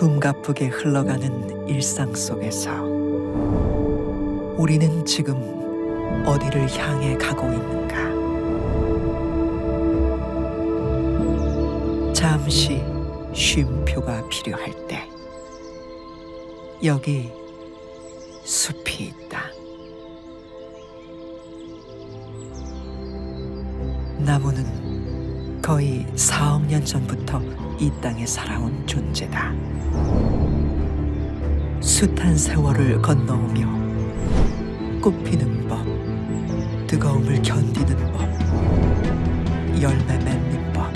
숨가쁘게 흘러가는 일상 속에서 우리는 지금 어디를 향해 가고 있는가? 잠시 쉼표가 필요할 때 여기 숲이 있다. 나무는 거의 4억 년 전부터 이 땅에 살아온 존재다. 숱한 세월을 건너오며 꽃피는 법, 뜨거움을 견디는 법, 열매 맺는 법,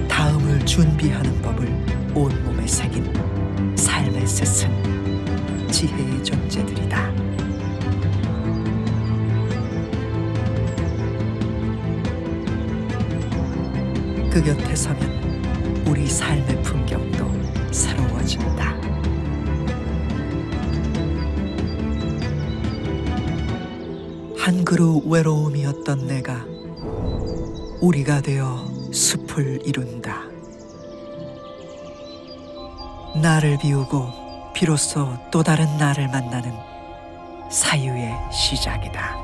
다음을 준비하는 법을 온몸에 새긴 삶의 스승, 지혜의 존재들이다. 그 곁에 서면 우리 삶의 풍경도 새로워진다. 한 그루 외로움이었던 내가 우리가 되어 숲을 이룬다. 나를 비우고 비로소 또 다른 나를 만나는 사유의 시작이다.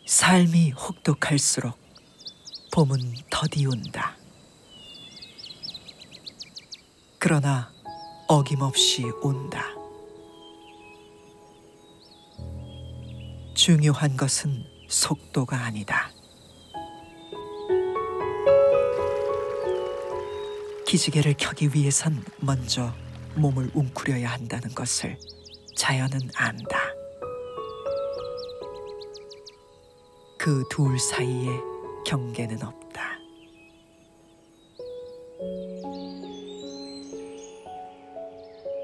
삶이 혹독할수록 봄은 더디 온다. 그러나 어김없이 온다. 중요한 것은 속도가 아니다. 기지개를 켜기 위해선 먼저 몸을 웅크려야 한다는 것을 자연은 안다. 그 둘 사이에 경계는 없다.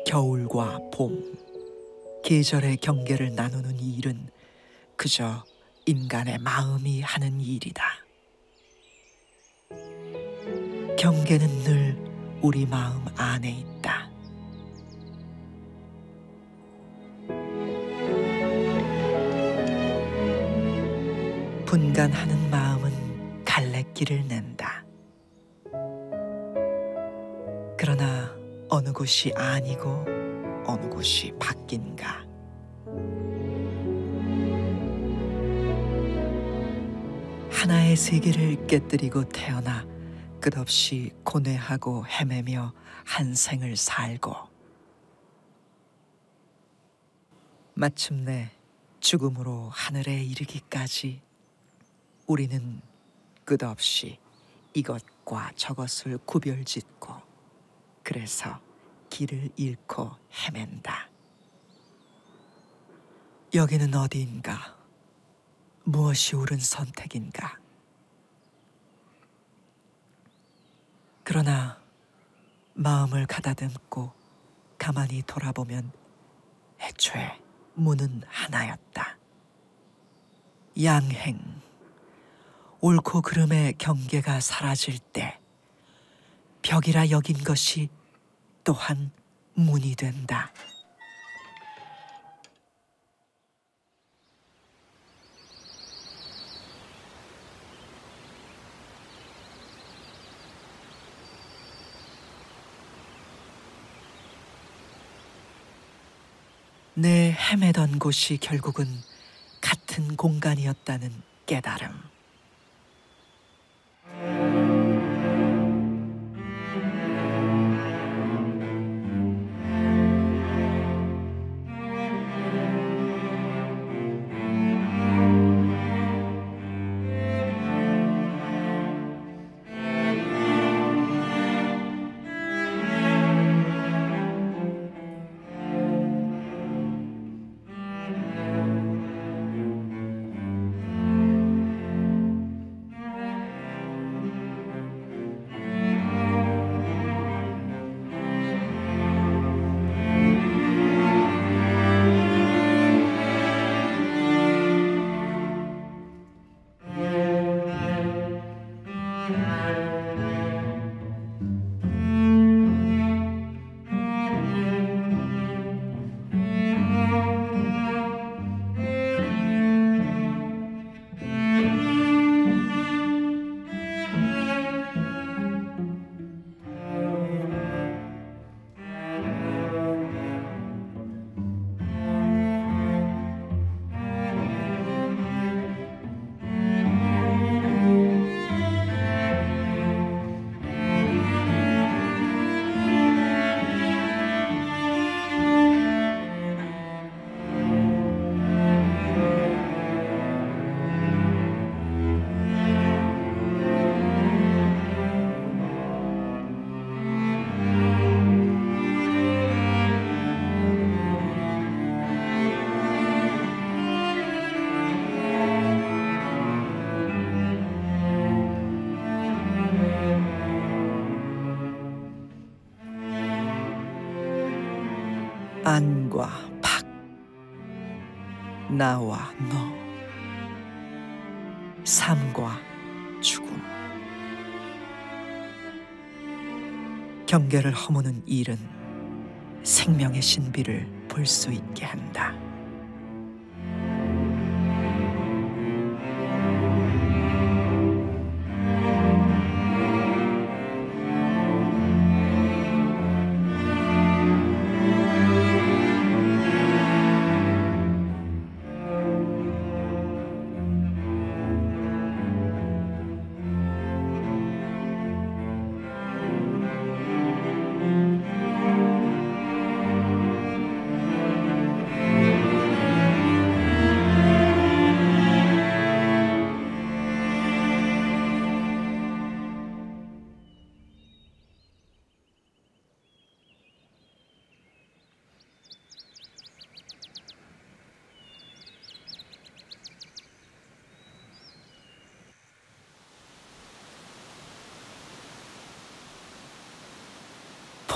겨울과 봄, 계절의 경계를 나누는 이 일은 그저 인간의 마음이 하는 일이다. 경계는 늘 우리 마음 안에 있다. 분간하는 마음은 갈래길을 낸다. 그러나 어느 곳이 아니고 어느 곳이 바뀐가? 하나의 세계를 깨뜨리고 태어나 끝없이 고뇌하고 헤매며 한 생을 살고 마침내 죽음으로 하늘에 이르기까지 우리는 끝없이 이것과 저것을 구별짓고 그래서 길을 잃고 헤맨다. 여기는 어디인가? 무엇이 옳은 선택인가? 그러나 마음을 가다듬고 가만히 돌아보면 애초에 문은 하나였다. 양행. 옳고 그름의 경계가 사라질 때 벽이라 여긴 것이 또한 문이 된다. 내 헤매던 곳이 결국은 같은 공간이었다는 깨달음. 안과 박, 나와 너, 삶과 죽음. 경계를 허무는 일은 생명의 신비를 볼 수 있게 한다.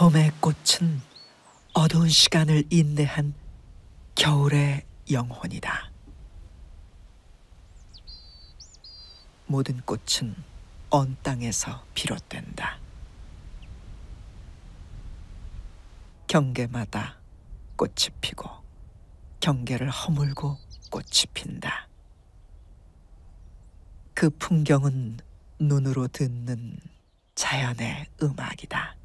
봄의 꽃은 어두운 시간을 인내한 겨울의 영혼이다. 모든 꽃은 언 땅에서 비롯된다. 경계마다 꽃이 피고 경계를 허물고 꽃이 핀다. 그 풍경은 눈으로 듣는 자연의 음악이다.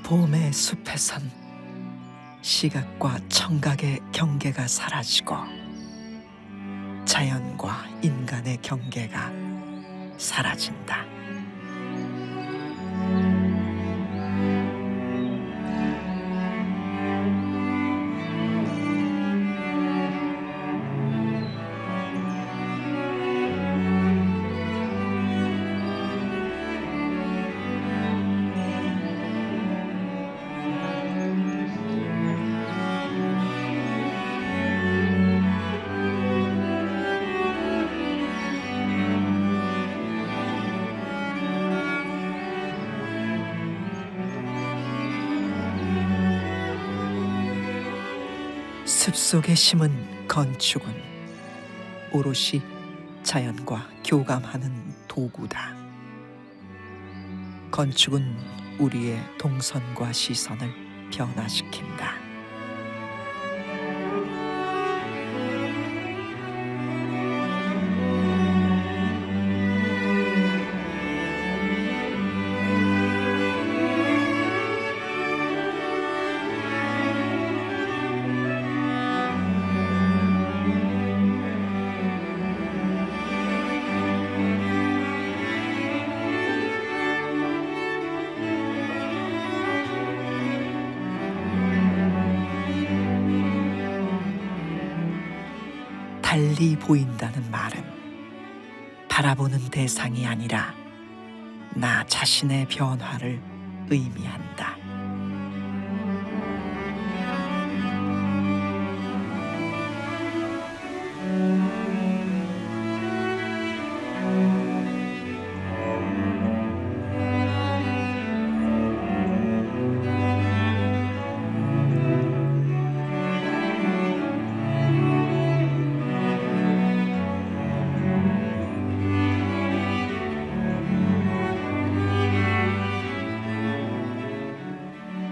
봄의 숲에선 시각과 청각의 경계가 사라지고 자연과 인간의 경계가 사라진다. 숲속에 심은 건축은 오롯이 자연과 교감하는 도구다. 건축은 우리의 동선과 시선을 변화시킨다. 달리 보인다는 말은 바라보는 대상이 아니라 나 자신의 변화를 의미한다.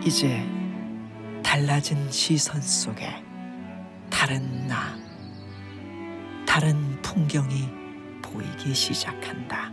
이제 달라진 시선 속에 다른 나, 다른 풍경이 보이기 시작한다.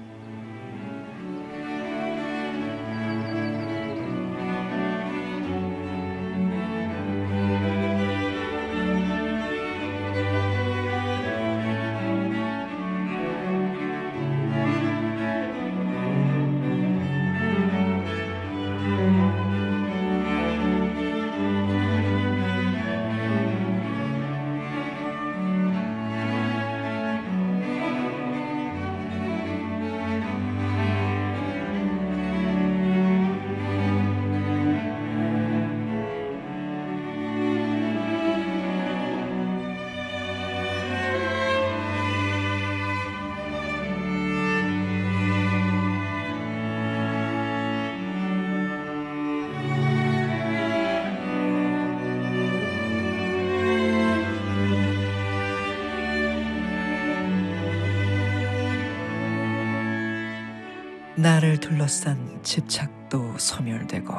나를 둘러싼 집착도 소멸되고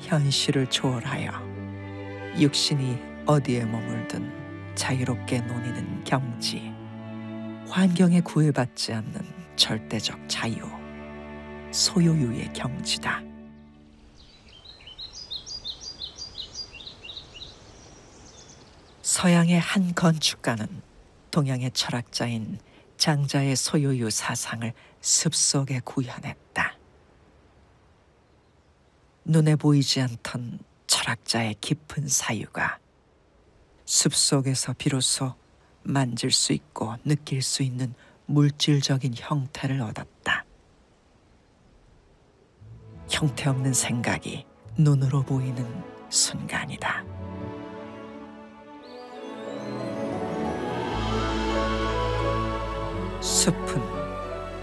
현실을 초월하여 육신이 어디에 머물든 자유롭게 논이는 경지, 환경에 구애받지 않는 절대적 자유, 소요유의 경지다. 서양의 한 건축가는 동양의 철학자인 장자의 소요유 사상을 습속에 구현했다. 눈에 보이지 않던 철학자의 깊은 사유가 숲속에서 비로소 만질 수 있고 느낄 수 있는 물질적인 형태를 얻었다. 형태없는 생각이 눈으로 보이는 순간이다. 숲은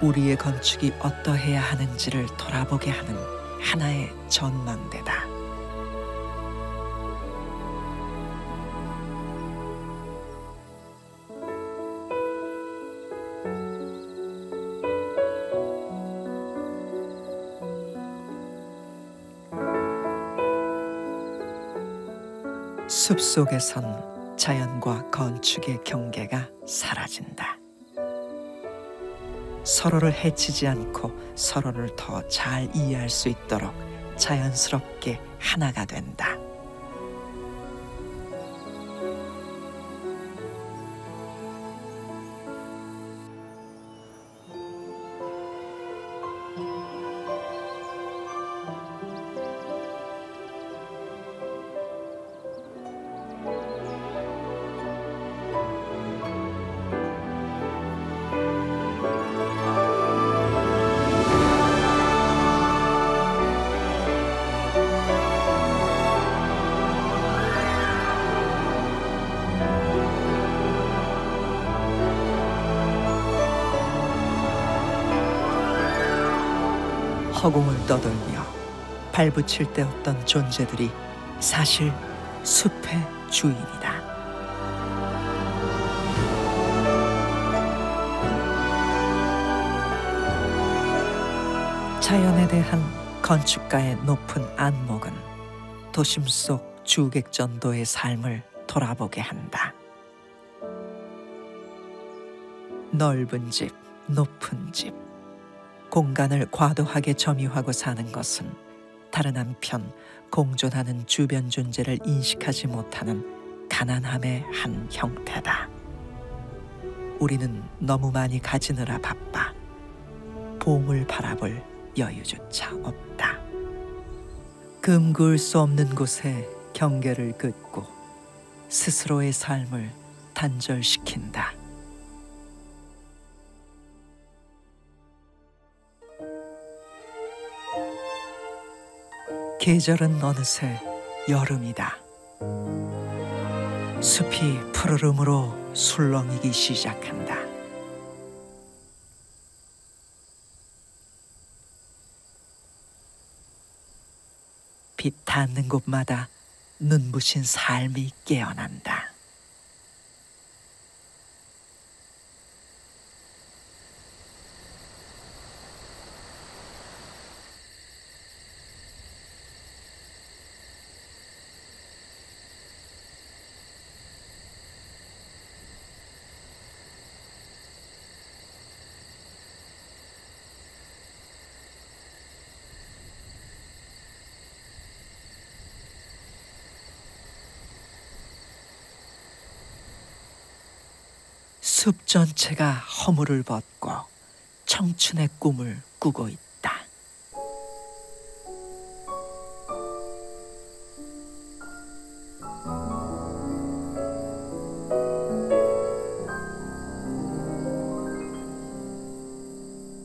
우리의 건축이 어떠해야 하는지를 돌아보게 하는 하나의 전망대다. 숲속에선 자연과 건축의 경계가 사라진다. 서로를 해치지 않고 서로를 더 잘 이해할 수 있도록 자연스럽게 하나가 된다. 허공을 떠돌며 발붙일 데 없던 존재들이 사실 숲의 주인이다. 자연에 대한 건축가의 높은 안목은 도심 속 주객전도의 삶을 돌아보게 한다. 넓은 집, 높은 집, 공간을 과도하게 점유하고 사는 것은 다른 한편 공존하는 주변 존재를 인식하지 못하는 가난함의 한 형태다. 우리는 너무 많이 가지느라 바빠 봄을 바라볼 여유조차 없다. 금그을 수 없는 곳에 경계를 긋고 스스로의 삶을 단절시킨다. 계절은 어느새 여름이다. 숲이 푸르름으로 술렁이기 시작한다. 빛 닿는 곳마다 눈부신 삶이 깨어난다. 숲 전체가 허물을 벗고 청춘의 꿈을 꾸고 있다.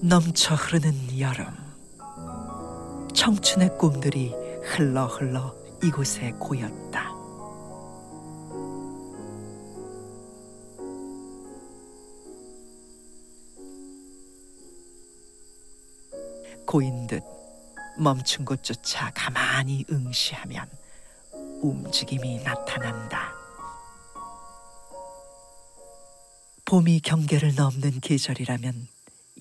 넘쳐 흐르는 여름, 청춘의 꿈들이 흘러 이곳에 고였다. 고인 듯 멈춘 곳조차 가만히 응시하면 움직임이 나타난다. 봄이 경계를 넘는 계절이라면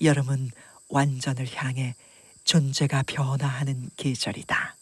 여름은 완전을 향해 존재가 변화하는 계절이다.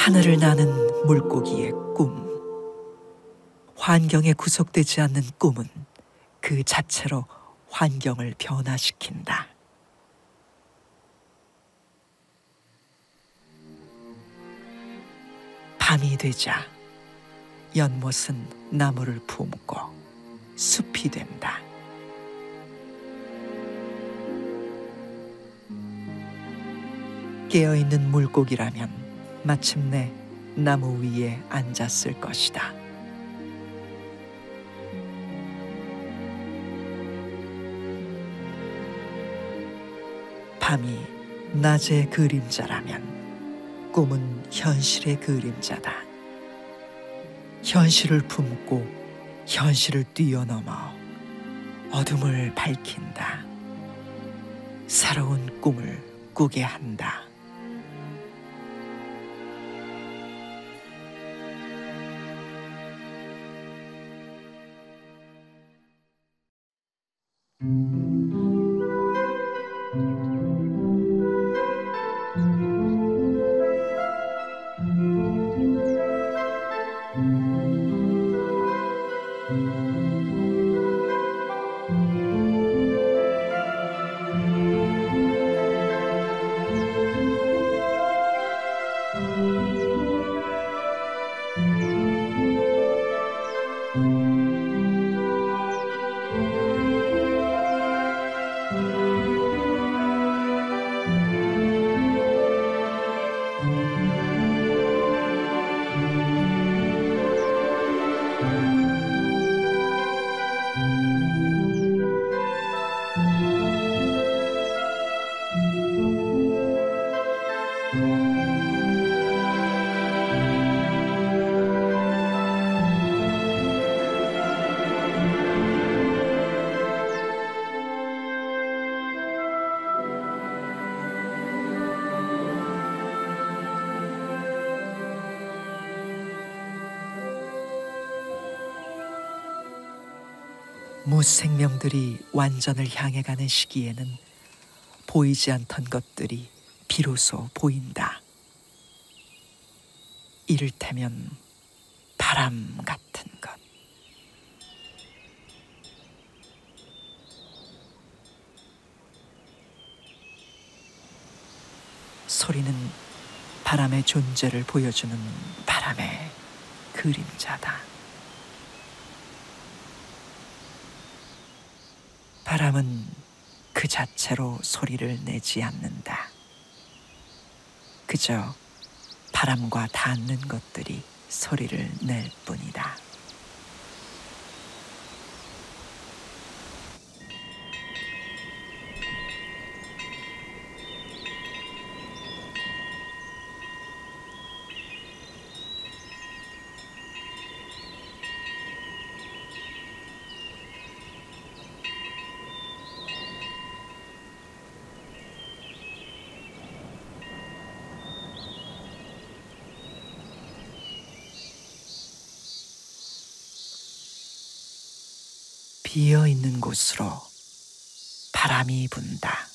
하늘을 나는 물고기의 꿈. 환경에 구속되지 않는 꿈은 그 자체로 환경을 변화시킨다. 밤이 되자 연못은 나무를 품고 숲이 된다. 깨어있는 물고기라면 마침내 나무 위에 앉았을 것이다. 밤이 낮의 그림자라면 꿈은 현실의 그림자다. 현실을 품고 현실을 뛰어넘어 어둠을 밝힌다. 새로운 꿈을 꾸게 한다. 무생명들이 완전을 향해 가는 시기에는 보이지 않던 것들이 비로소 보인다. 이를테면 바람 같은 것. 소리는 바람의 존재를 보여주는 바람의 그림자다. 바람은 그 자체로 소리를 내지 않는다. 그저 바람과 닿는 것들이 소리를 낼 뿐이다. 비어 있는 곳으로 바람이 분다.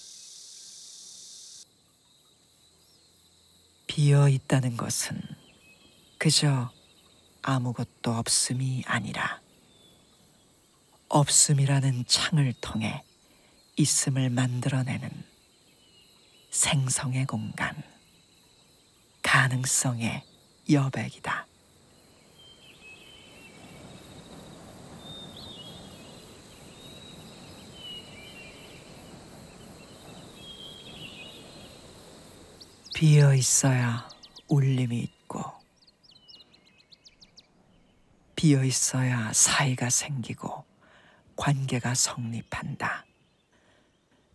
비어 있다는 것은 그저 아무것도 없음이 아니라 없음이라는 창을 통해 있음을 만들어내는 생성의 공간, 가능성의 여백이다. 비어 있어야 울림이 있고, 비어 있어야 사이가 생기고 관계가 성립한다.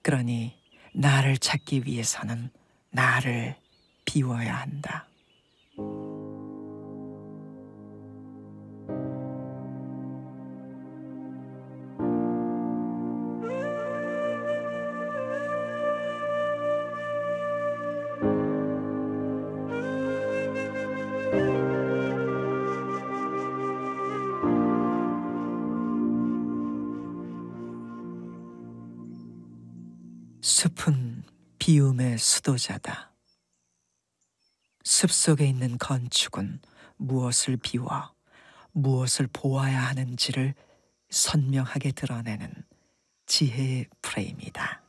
그러니 나를 찾기 위해서는 나를 비워야 한다. 숲은 비움의 수도자다. 숲속에 있는 건축은 무엇을 비워 무엇을 보아야 하는지를 선명하게 드러내는 지혜의 프레임이다.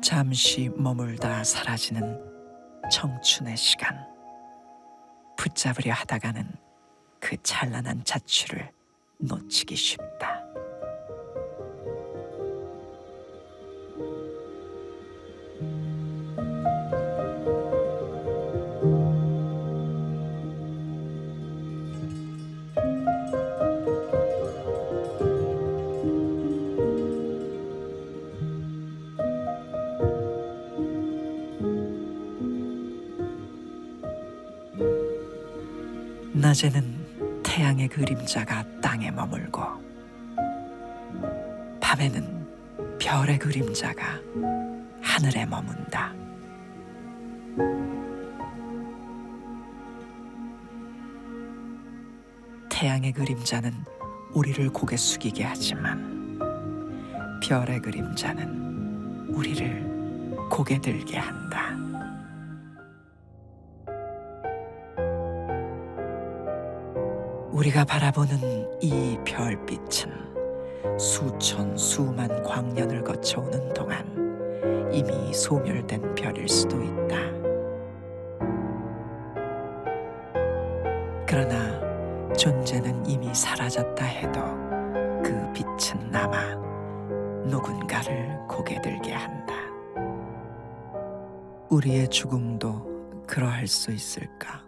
잠시 머물다 사라지는 청춘의 시간. 붙잡으려 하다가는 그 찬란한 자취를 놓치기 쉽다. 낮에는 태양의 그림자가 땅에 머물고, 밤에는 별의 그림자가 하늘에 머문다. 태양의 그림자는 우리를 고개 숙이게 하지만 별의 그림자는 우리를 고개 들게 한다. 우리가 바라보는 이 별빛은 수천 수만 광년을 거쳐오는 동안 이미 소멸된 별일 수도 있다. 그러나 존재는 이미 사라졌다 해도 그 빛은 남아 누군가를 고개 들게 한다. 우리의 죽음도 그러할 수 있을까?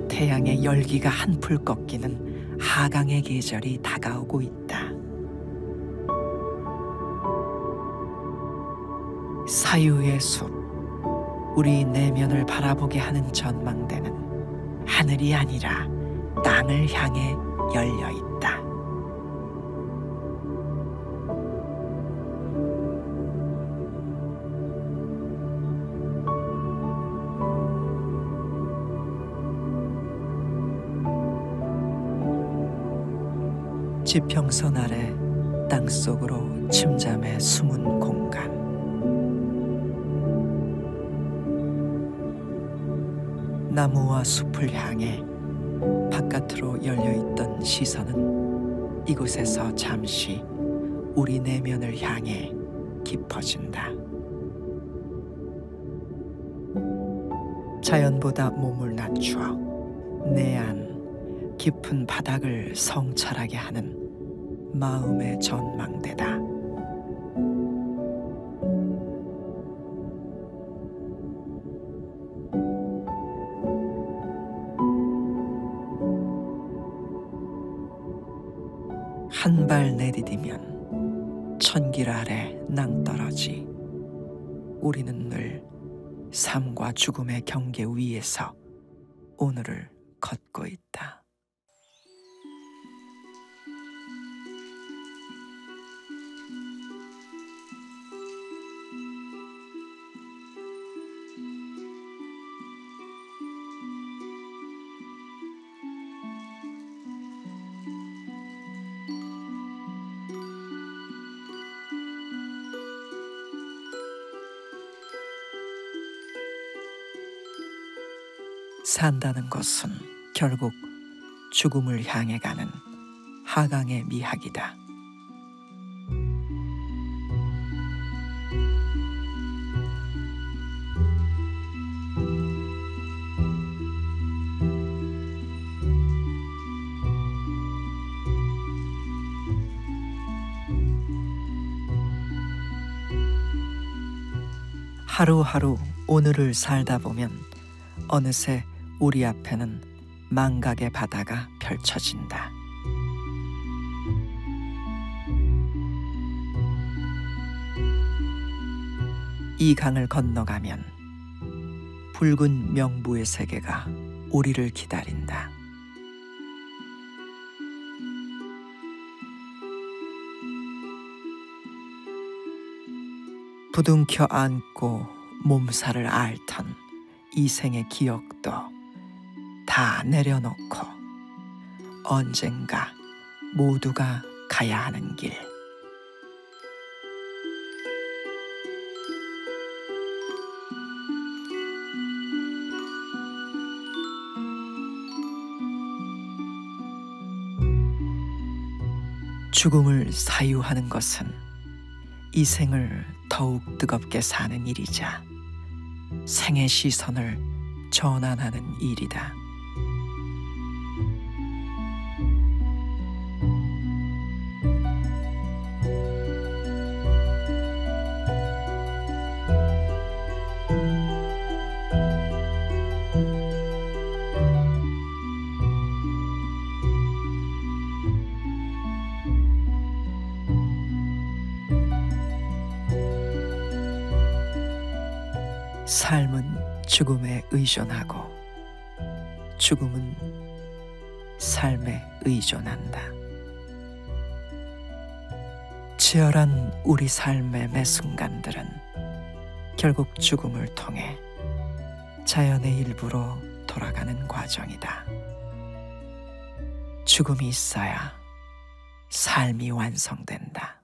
태양의 열기가 한풀 꺾이는 하강의 계절이 다가오고 있다. 사유의 숲, 우리 내면을 바라보게 하는 전망대는 하늘이 아니라 땅을 향해 열려 있다. 지평선 아래 땅속으로 침잠해 숨은 공간. 나무와 숲을 향해 바깥으로 열려있던 시선은 이곳에서 잠시 우리 내면을 향해 깊어진다. 자연보다 몸을 낮추어 내안 깊은 바닥을 성찰하게 하는 마음의 전망대다. 한 발 내디디면 천길 아래 낭떠러지. 우리는 늘 삶과 죽음의 경계 위에서 오늘을 걷고 있다. 산다는 것은 결국 죽음을 향해 가는 하강의 미학이다. 하루하루 오늘을 살다 보면 어느새 우리 앞에는 망각의 바다가 펼쳐진다. 이 강을 건너가면 붉은 명부의 세계가 우리를 기다린다. 부둥켜 안고 몸살을 앓던 이 생의 기억도 다 내려놓고 언젠가 모두가 가야 하는 길. 죽음을 사유하는 것은 이 생을 더욱 뜨겁게 사는 일이자 생의 시선을 전환하는 일이다. 삶은 죽음에 의존하고 죽음은 삶에 의존한다. 치열한 우리 삶의 매 순간들은 결국 죽음을 통해 자연의 일부로 돌아가는 과정이다. 죽음이 있어야 삶이 완성된다.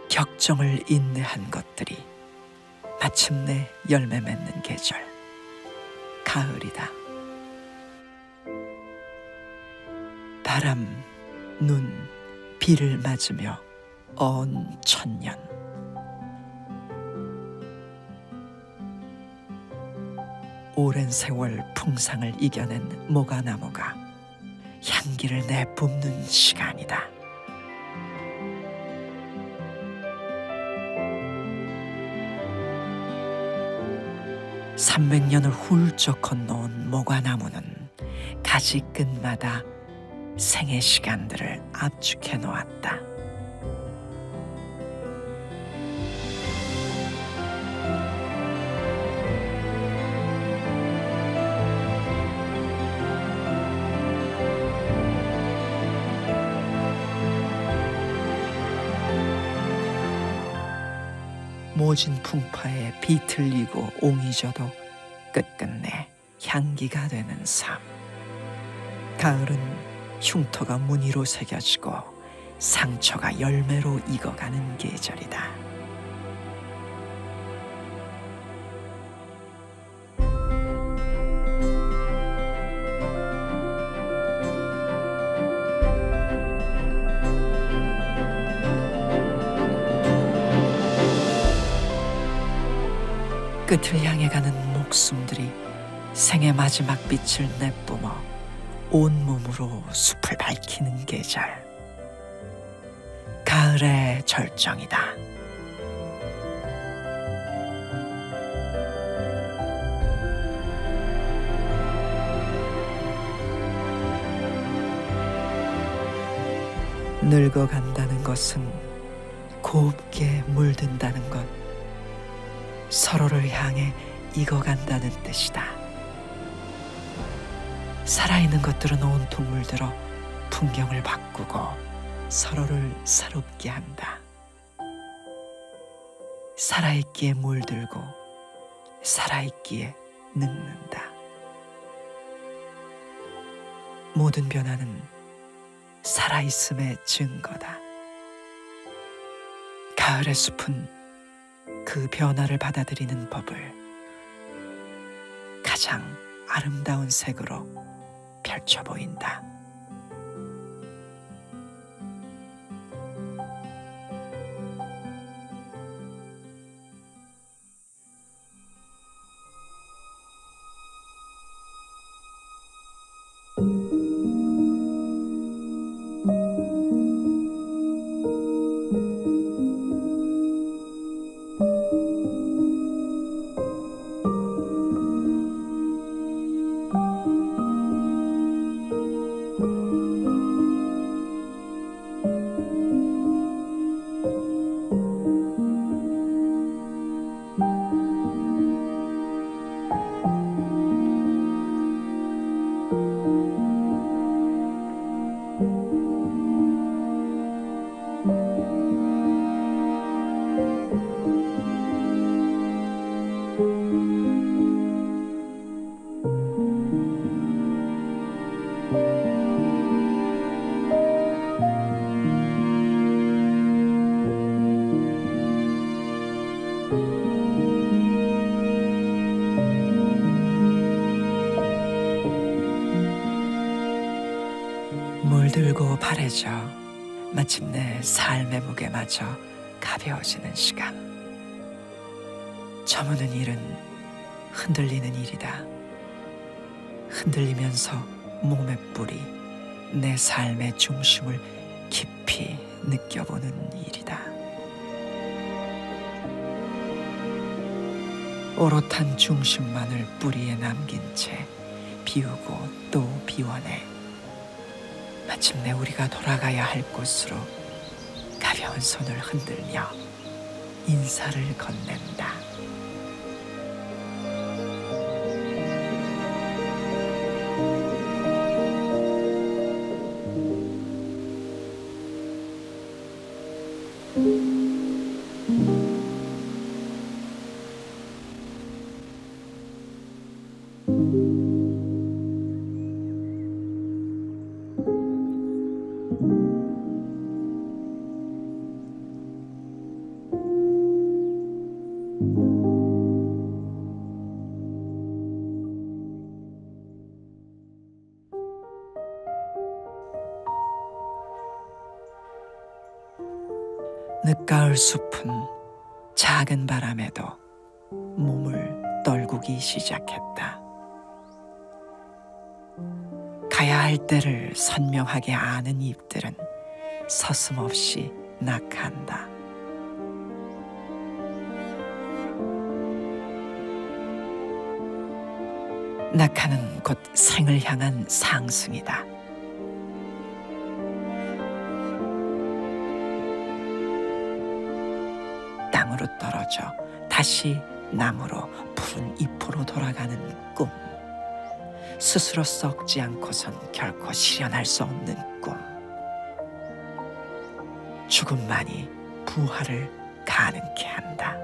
격정을 인내한 것들이 마침내 열매 맺는 계절, 가을이다. 바람, 눈, 비를 맞으며 언 천년. 오랜 세월 풍상을 이겨낸 모가나무가 향기를 내뿜는 시간이다. 300년을 훌쩍 건너온 모가나무는 가지 끝마다 생의 시간들을 압축해 놓았다. 모진 풍파에 비틀리고 옹이져도 끝끝내 향기가 되는 삶. 가을은 흉터가 무늬로 새겨지고 상처가 열매로 익어가는 계절이다. 끝을 향해 가는 목숨들이 생의 마지막 빛을 내뿜어 온몸으로 숲을 밝히는 계절. 가을의 절정이다. 늙어간다는 것은 곱게 물든다는 것, 서로를 향해 익어간다는 뜻이다. 살아있는 것들은 온통 물들어 풍경을 바꾸고 서로를 새롭게 한다. 살아있기에 물들고 살아있기에 늙는다. 모든 변화는 살아있음의 증거다. 가을의 숲은 그 변화를 받아들이는 법을 가장 아름다운 색으로 펼쳐 보인다. 물들고 바래져 마침내 삶의 무게마저 가벼워지는 시간. 저무는 일은 흔들리는 일이다. 흔들리면서 몸의 뿔이 내 삶의 중심을 깊이 느껴보는 일이다. 오롯한 중심만을 뿌리에 남긴 채 비우고 또 비워내 마침내 우리가 돌아가야 할 곳으로 가벼운 손을 흔들며 인사를 건넨다. 늦가을 숲은 작은 바람에도 몸을 떨구기 시작했다. 가야 할 때를 선명하게 아는 잎들은 서슴없이 낙한다. 낙하는 곧 생을 향한 상승이다. 땅으로 떨어져 다시 나무로 푸른 잎으로 돌아가는 꿈. 스스로 썩지 않고선 결코 실현할 수 없는 꿈. 죽음만이 부활을 가능케 한다.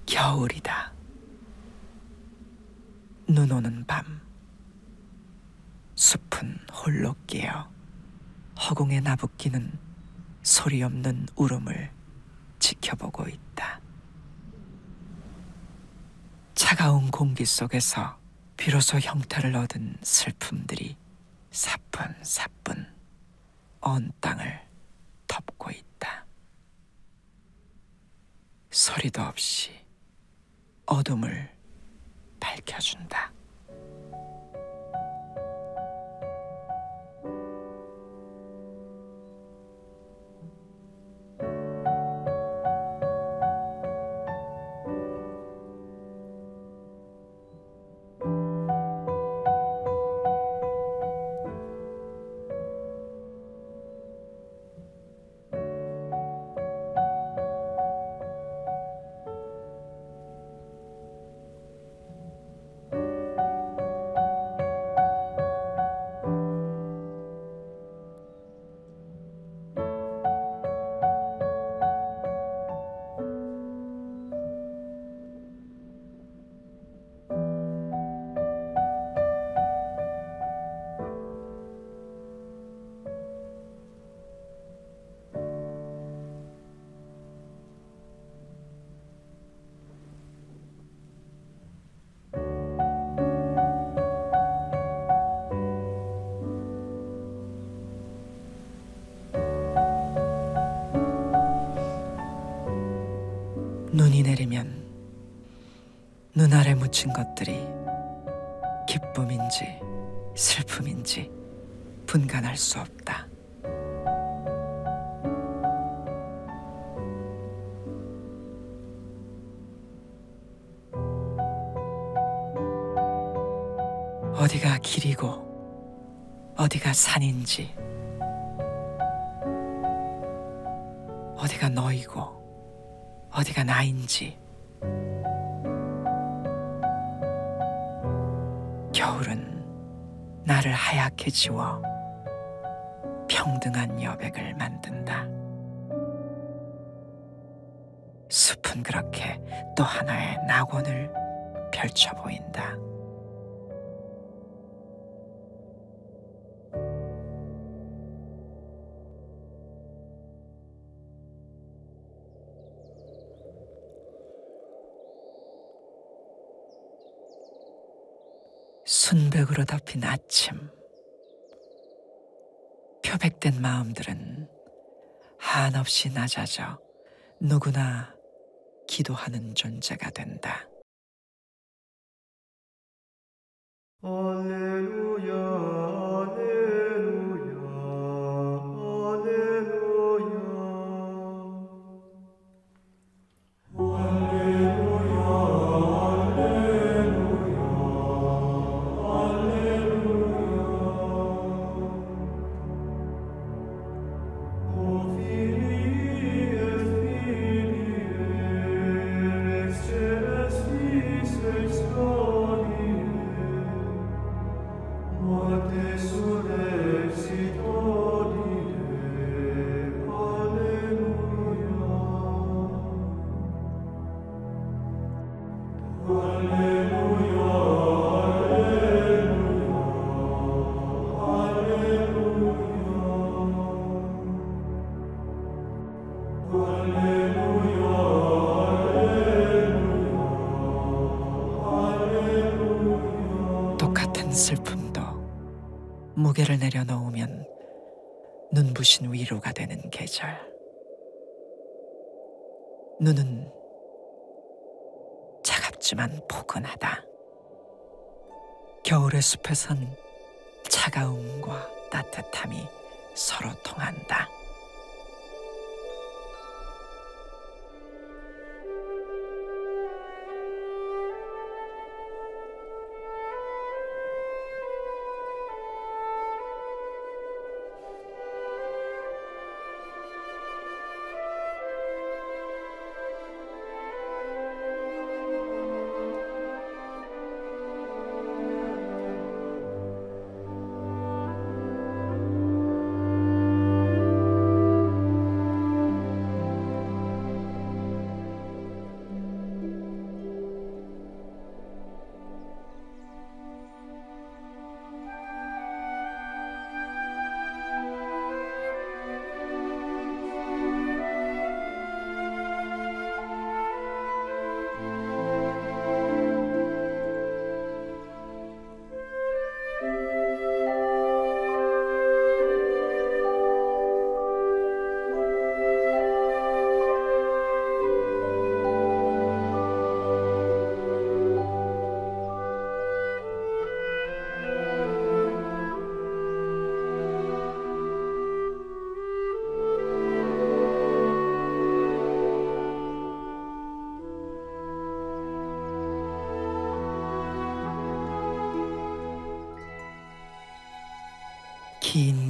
겨울이다. 눈 오는 밤. 숲은 홀로 깨어 허공에 나부끼는 소리 없는 울음을 지켜보고 있다. 차가운 공기 속에서 비로소 형태를 얻은 슬픔들이 사뿐사뿐 언 땅을 덮고 있다. 소리도 없이 어둠을 밝혀준다. 눈이 내리면 눈 아래 묻힌 것들이 기쁨인지 슬픔인지 분간할 수 없다. 어디가 길이고 어디가 산인지, 어디가 너이고 어디가 나인지, 겨울은 나를 하얗게 지워 평등한 여백을 만든다. 숲은 그렇게 또 하나의 낙원을 펼쳐 보인다. 순백으로 덮인 아침. 표백된 마음들은 한없이 낮아져 누구나 기도하는 존재가 된다. 할렐루야, 할렐루야, 할렐루야. 할렐루야, 할렐루야, 슬픔도 무게를 내려놓으면 눈부신 위로가 되는 계절. 눈은 차갑지만 포근하다. 겨울의 숲에선 차가움과 따뜻함이 서로 통한다.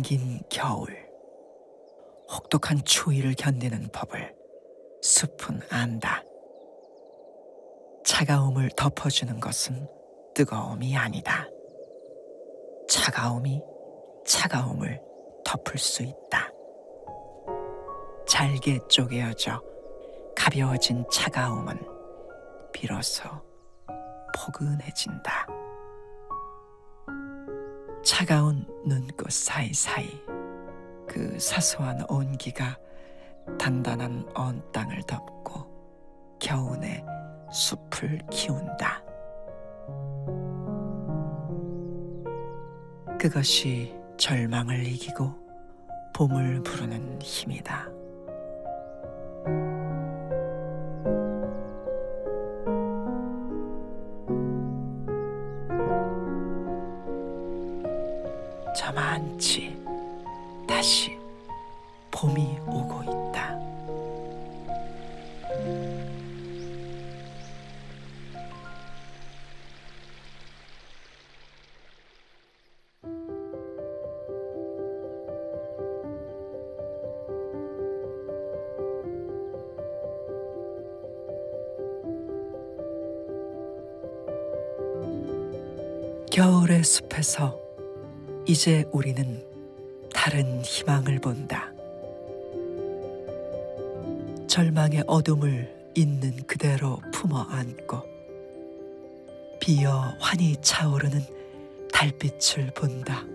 긴 겨울, 혹독한 추위를 견디는 법을 숲은 안다. 차가움을 덮어주는 것은 뜨거움이 아니다. 차가움이 차가움을 덮을 수 있다. 잘게 쪼개어져 가벼워진 차가움은 비로소 포근해진다. 차가운 눈꽃 사이사이 그 사소한 온기가 단단한 언 땅을 덮고 겨우내 숲을 키운다. 그것이 절망을 이기고 봄을 부르는 힘이다. 저만치 다시 봄이 오고 있다. 겨울의 숲에서 이제 우리는 다른 희망을 본다. 절망의 어둠을 있는 그대로 품어 안고 비어 환히 차오르는 달빛을 본다.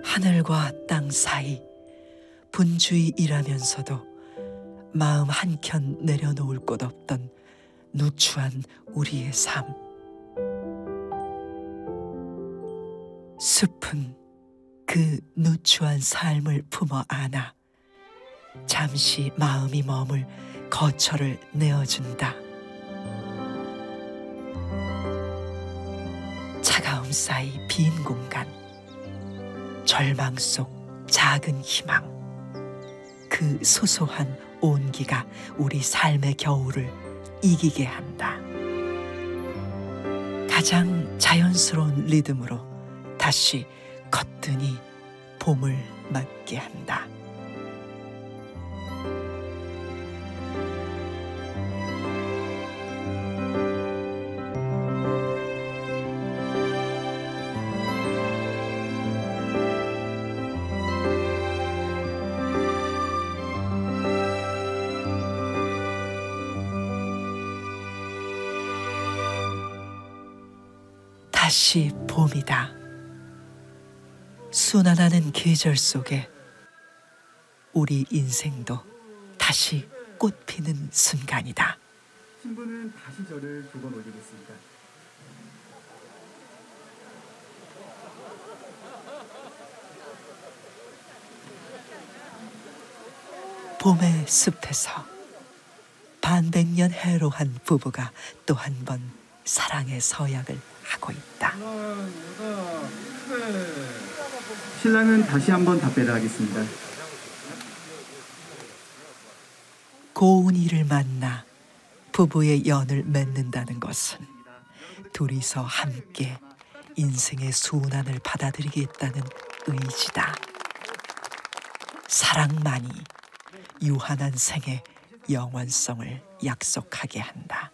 하늘과 땅 사이 분주히 일하면서도 마음 한켠 내려놓을 곳 없던 누추한 우리의 삶. 숲은 그 누추한 삶을 품어 안아 잠시 마음이 머물 거처를 내어준다. 차가움 사이 빈 공간, 절망 속 작은 희망, 그 소소한 온기가 우리 삶의 겨울을 이기게 한다. 가장 자연스러운 리듬으로 다시 거뜬히 봄을 맞게 한다. 다시 봄이다. 순환하는 계절 속에 우리 인생도 다시 꽃 피는 순간이다. 신부는 다시 저를 두 번 올리겠습니다. 봄의 숲에서 반백년 해로한 부부가 또 한 번 사랑의 서약을 하고 있다. 신랑은 다시 한번 답배를 하겠습니다. 고운 이를 만나 부부의 연을 맺는다는 것은 둘이서 함께 인생의 순환을 받아들이겠다는 의지다. 사랑만이 유한한 생의 영원성을 약속하게 한다.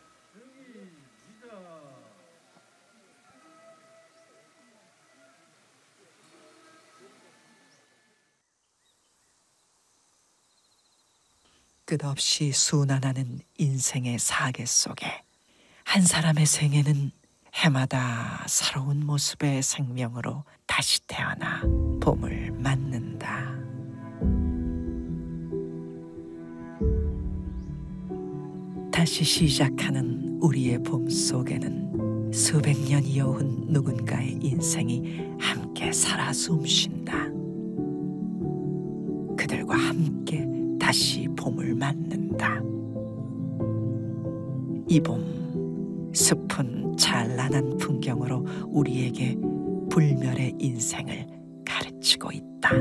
끝없이 순환하는 인생의 사계 속에 한 사람의 생애는 해마다 새로운 모습의 생명으로 다시 태어나 봄을 맞는다. 다시 시작하는 우리의 봄 속에는 수백 년 이어온 누군가의 인생이 함께 살아 숨쉰다. 그들과 함께 다시 봄을 맞는다. 이 봄, 숲은 찬란한 풍경으로 우리에게 불멸의 인생을 가르치고 있다.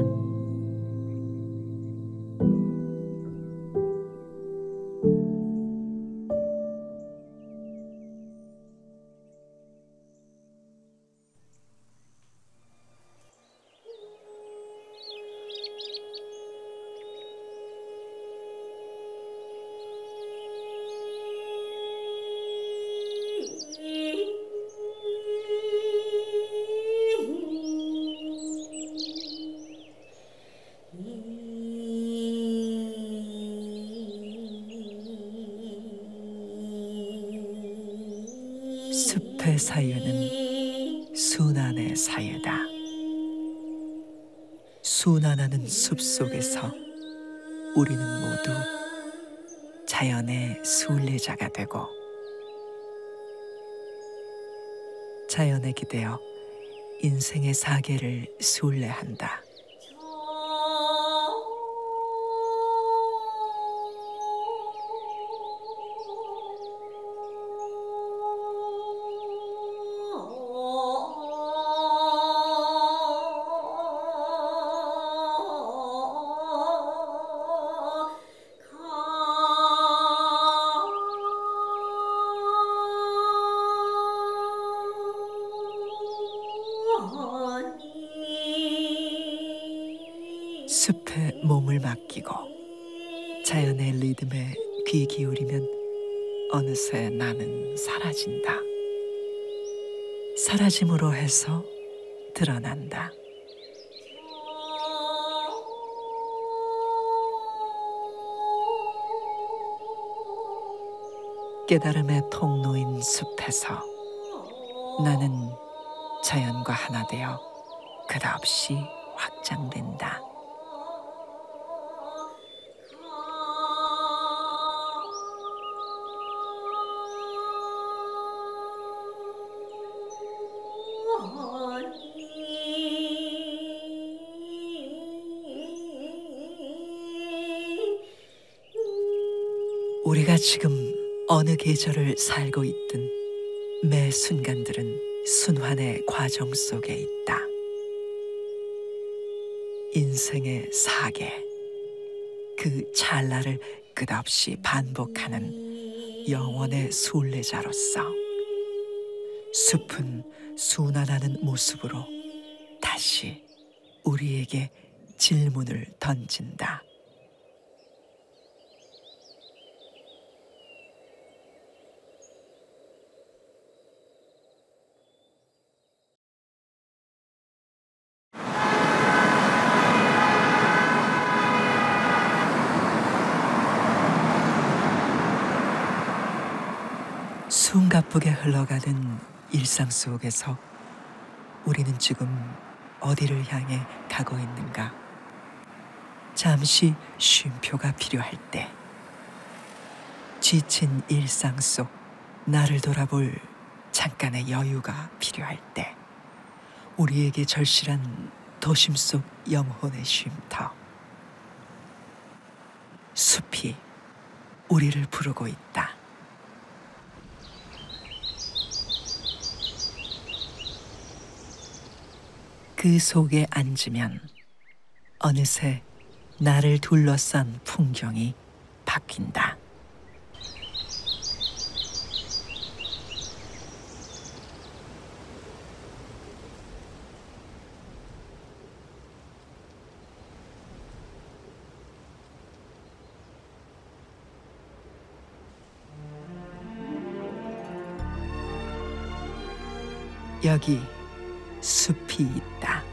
숲의 사유는 순환의 사유다. 순환하는 숲 속에서 우리는 모두 자연의 순례자가 되고 자연에 기대어 인생의 사계를 순례한다. 숲에 몸을 맡기고 자연의 리듬에 귀 기울이면 어느새 나는 사라진다. 사라짐으로 해서 드러난다. 깨달음의 통로인 숲에서 나는 자연과 하나 되어 끝없이 확장된다. 우리가 지금 어느 계절을 살고 있든 매 순간들은 순환의 과정 속에 있다. 인생의 사계, 그 찰나를 끝없이 반복하는 영원의 순례자로서 숲은 순환하는 모습으로 다시 우리에게 질문을 던진다. 숨가쁘게 흘러가는 일상 속에서 우리는 지금 어디를 향해 가고 있는가? 잠시 쉼표가 필요할 때, 지친 일상 속 나를 돌아볼 잠깐의 여유가 필요할 때, 우리에게 절실한 도심 속 영혼의 쉼터, 숲이 우리를 부르고 있다. 그 속에 앉으면 어느새 나를 둘러싼 풍경이 바뀐다. 여기 숲이 있다.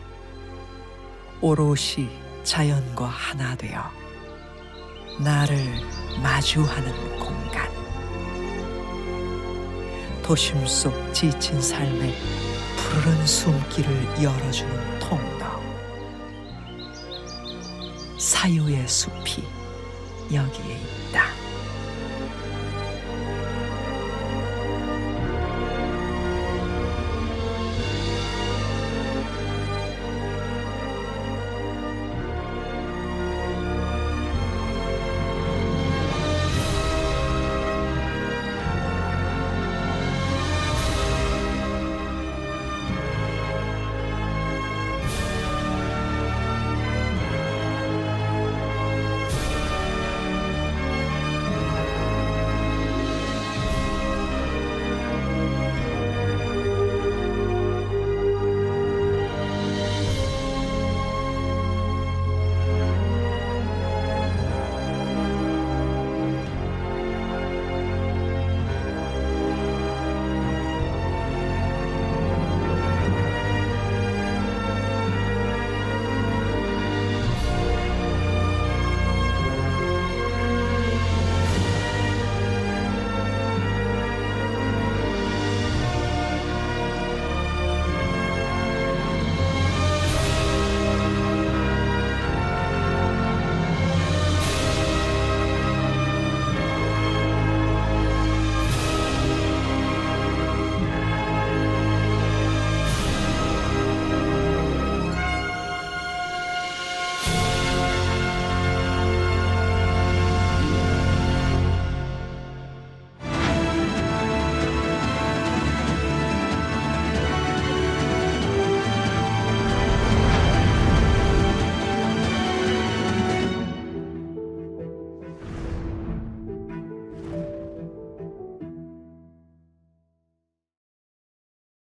오롯이 자연과 하나 되어 나를 마주하는 공간. 도심 속 지친 삶에 푸르른 숨길을 열어주는 통로. 사유의 숲이 여기에 있다.